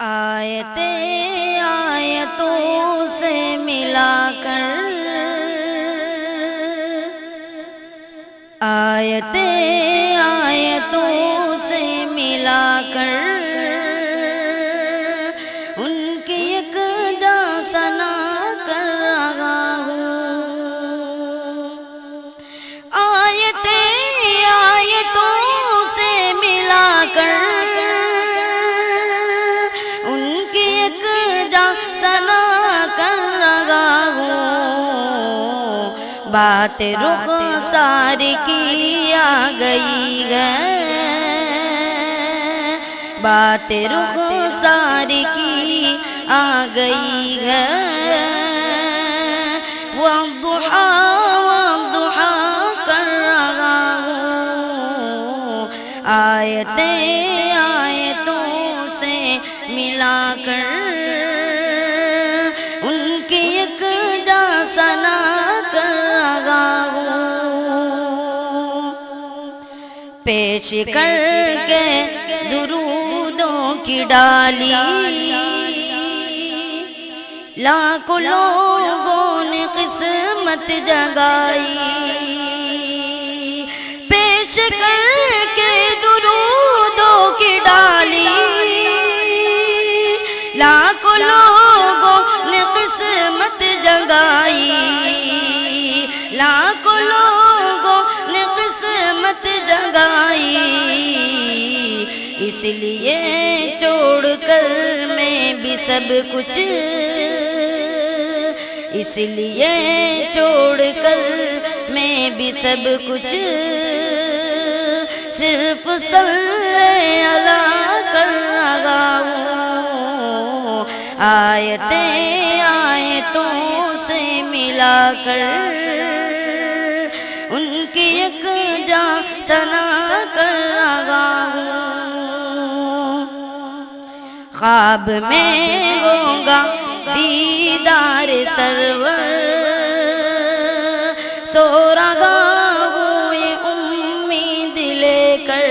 آیتیں آیتوں سے ملا کر، آیتیں آیتوں سے ملا کر، ان کی ایک جاں ثنا کر رہا ہوں۔ آیتیں آیتوں سے ملا کر بات رخسار کی آ گئی ہے، بات رخسار کی آ گئی ہے، والضحیٰ والضحیٰ کر رہا ہوں۔ آیتیں آیتوں سے ملا کر ان کی ایک جاں ثنا کر رہا ہوں۔ پیش کر کے درودوں کی ڈالی لاکھوں لوگوں نے قسمت جگائی، پیش کر کے درودوں کی ڈالی لاکھوں لوگوں نے قسمت جگائی، لاکھوں لوگوں نے قسمت جگائی، اس لیے چھوڑ کر میں بھی سب کچھ، اس لیے چھوڑ کر میں بھی سب کچھ، صرف صلی اللہ کر رہا ہوں۔ آیتیں آیتوں سے ملا کر ان کی ایک جاں ثنا کر رہا ہوں۔ خواب میں ہوگا دیدار سرور، سو رہا ہوں یہ امید لے کر،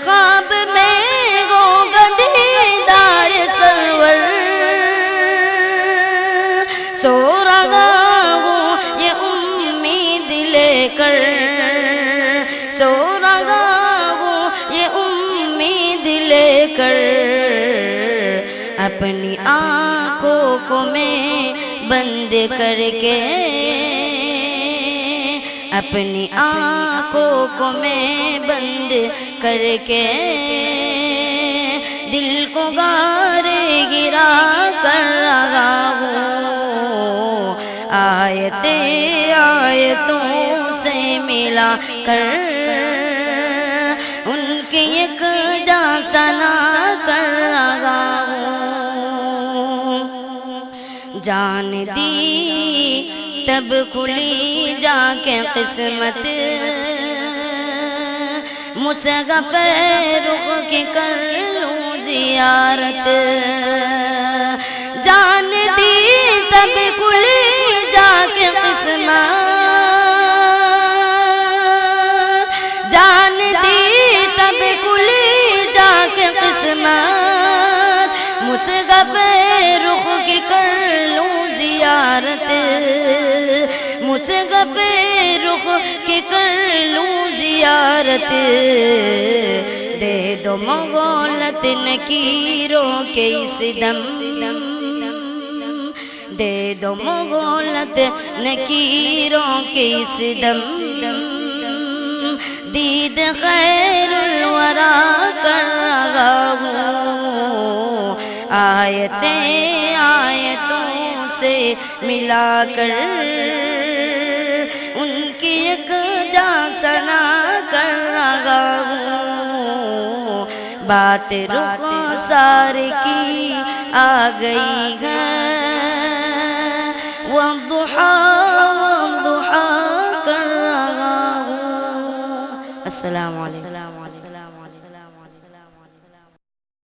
خواب میں ہوگا دیدار سرور، سو رہا ہوں یہ امید لے کر، سو رہا ہوں یہ امید لے کر، اپنی آنکھوں کو میں بند کر کے، اپنی آنکھوں کو میں بند کر کے، دل کو غارِ گرا کر رہا ہوں۔ آیتیں آیتوں سے ملا کر ان کی ایک جاں ثنا کر رہا ہوں۔ جان دی تب کھلی جا کے قسمت، مصحف رخ کی کر لوں زیارت، جان دی تب کھلی جا کے قسمت، جان دی تب کھلی جا کے قسمت، مصحف رخ کی کر لوں زیارت، مصحف رخ کی کر لوں زیارت، دے دو مہلت نکیروں کے اس دم، دے دو مہلت نکیروں کے اس دم، دید خیر الورا کر رہا ہوں۔ آیتیں آیتوں سے ملا کر ان کی ایک جاں ثنا کر رہا ہوں۔ بات رخسار کی آ گئی ہے،